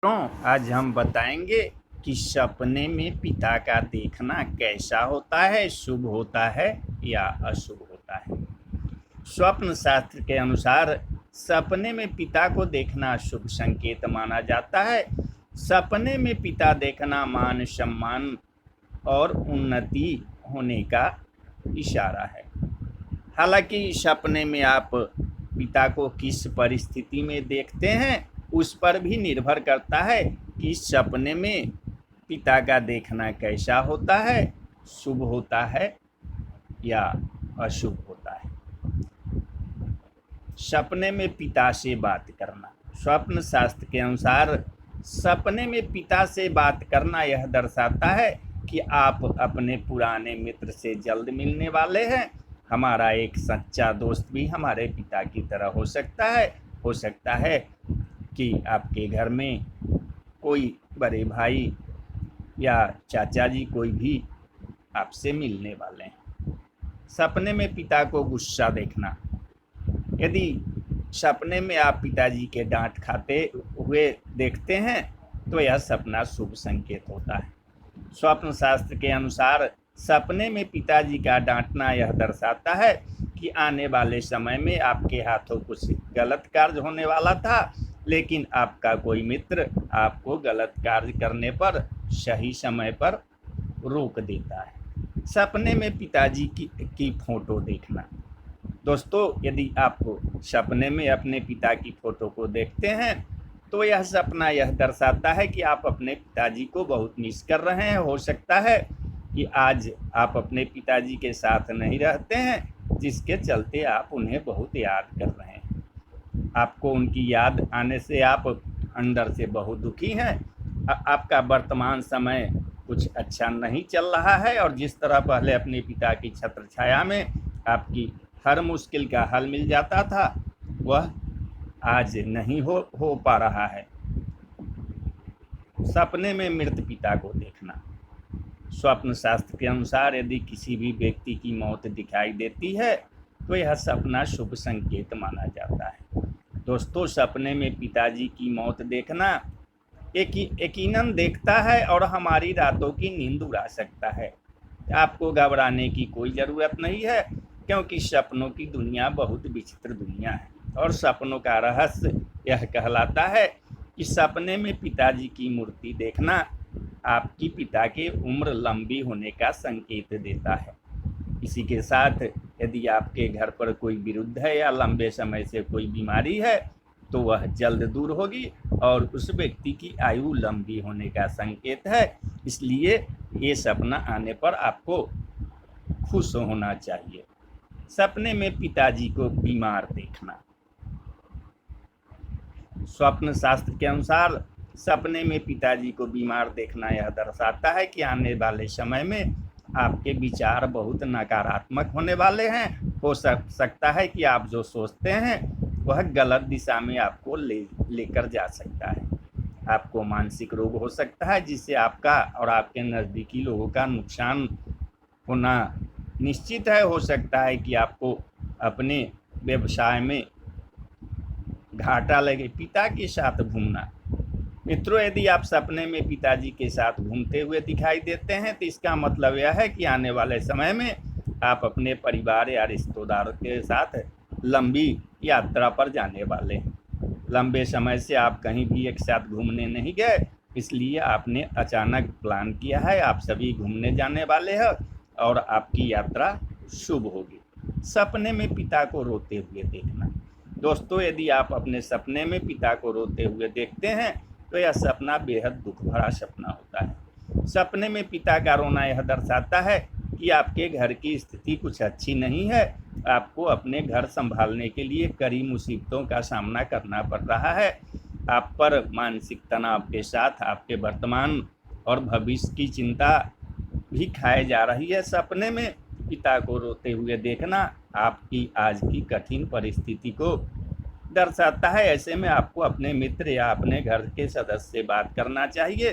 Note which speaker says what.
Speaker 1: आज हम बताएंगे कि सपने में पिता का देखना कैसा होता है, शुभ होता है या अशुभ होता है। स्वप्न शास्त्र के अनुसार सपने में पिता को देखना शुभ संकेत माना जाता है। सपने में पिता देखना मान सम्मान और उन्नति होने का इशारा है। हालांकि सपने में आप पिता को किस परिस्थिति में देखते हैं उस पर भी निर्भर करता है कि सपने में पिता का देखना कैसा होता है, शुभ होता है या अशुभ होता है। सपने में पिता से बात करना। स्वप्न शास्त्र के अनुसार सपने में पिता से बात करना यह दर्शाता है कि आप अपने पुराने मित्र से जल्द मिलने वाले हैं। हमारा एक सच्चा दोस्त भी हमारे पिता की तरह हो सकता है कि आपके घर में कोई बड़े भाई या चाचा जी कोई भी आपसे मिलने वाले हैं। सपने में पिता को गुस्सा देखना। यदि सपने में आप पिताजी के डांट खाते हुए देखते हैं तो यह सपना शुभ संकेत होता है। स्वप्न शास्त्र के अनुसार सपने में पिताजी का डांटना यह दर्शाता है कि आने वाले समय में आपके हाथों कुछ गलत कार्य होने वाला था, लेकिन आपका कोई मित्र आपको गलत कार्य करने पर सही समय पर रोक देता है। सपने में पिताजी की फोटो देखना। दोस्तों, यदि आप सपने में अपने पिता की फोटो को देखते हैं तो यह सपना यह दर्शाता है कि आप अपने पिताजी को बहुत मिस कर रहे हैं। हो सकता है कि आज आप अपने पिताजी के साथ नहीं रहते हैं, जिसके चलते आप उन्हें बहुत याद कर रहे हैं। आपको उनकी याद आने से आप अंदर से बहुत दुखी हैं। आपका वर्तमान समय कुछ अच्छा नहीं चल रहा है और जिस तरह पहले अपने पिता की छत्र छाया में आपकी हर मुश्किल का हल मिल जाता था, वह आज नहीं हो पा रहा है। सपने में मृत पिता को देखना। स्वप्न शास्त्र के अनुसार यदि किसी भी व्यक्ति की मौत दिखाई देती है तो यह सपना शुभ संकेत माना जाता है। दोस्तों, सपने में पिताजी की मौत देखना यकीनन देखता है और हमारी रातों की नींद उड़ा सकता है। आपको घबराने की कोई ज़रूरत नहीं है, क्योंकि सपनों की दुनिया बहुत विचित्र दुनिया है और सपनों का रहस्य यह कहलाता है कि सपने में पिताजी की मूर्ति देखना आपकी पिता की उम्र लंबी होने का संकेत देता है। इसी के साथ यदि आपके घर पर कोई विरुद्ध है या लंबे समय से कोई बीमारी है तो वह जल्द दूर होगी और उस व्यक्ति की आयु लंबी होने का संकेत है। इसलिए ये सपना आने पर आपको खुश होना चाहिए। सपने में पिताजी को बीमार देखना। स्वप्न शास्त्र के अनुसार सपने में पिताजी को बीमार देखना यह दर्शाता है कि आने वाले समय में आपके विचार बहुत नकारात्मक होने वाले हैं। हो सकता है कि आप जो सोचते हैं वह गलत दिशा में आपको लेकर जा सकता है। आपको मानसिक रोग हो सकता है, जिससे आपका और आपके नज़दीकी लोगों का नुकसान होना निश्चित है। हो सकता है कि आपको अपने व्यवसाय में घाटा लगे। पिता के साथ घूमना। मित्रों, यदि आप सपने में पिताजी के साथ घूमते हुए दिखाई देते हैं तो इसका मतलब यह है कि आने वाले समय में आप अपने परिवार या रिश्तेदारों के साथ लंबी यात्रा पर जाने वाले हैं। लंबे समय से आप कहीं भी एक साथ घूमने नहीं गए, इसलिए आपने अचानक प्लान किया है। आप सभी घूमने जाने वाले हैं और आपकी यात्रा शुभ होगी। सपने में पिता को रोते हुए देखना। दोस्तों, यदि आप अपने सपने में पिता को रोते हुए देखते हैं तो यह सपना बेहद दुख भरा सपना होता है। सपने में पिता का रोना यह दर्शाता है कि आपके घर की स्थिति कुछ अच्छी नहीं है। आपको अपने घर संभालने के लिए कड़ी मुसीबतों का सामना करना पड़ रहा है। आप पर मानसिक तनाव के साथ आपके वर्तमान और भविष्य की चिंता भी खाए जा रही है। सपने में पिता को रोते हुए देखना आपकी आज की कठिन परिस्थिति को दर्शाता है। ऐसे में आपको अपने मित्र या अपने घर के सदस्य से बात करना चाहिए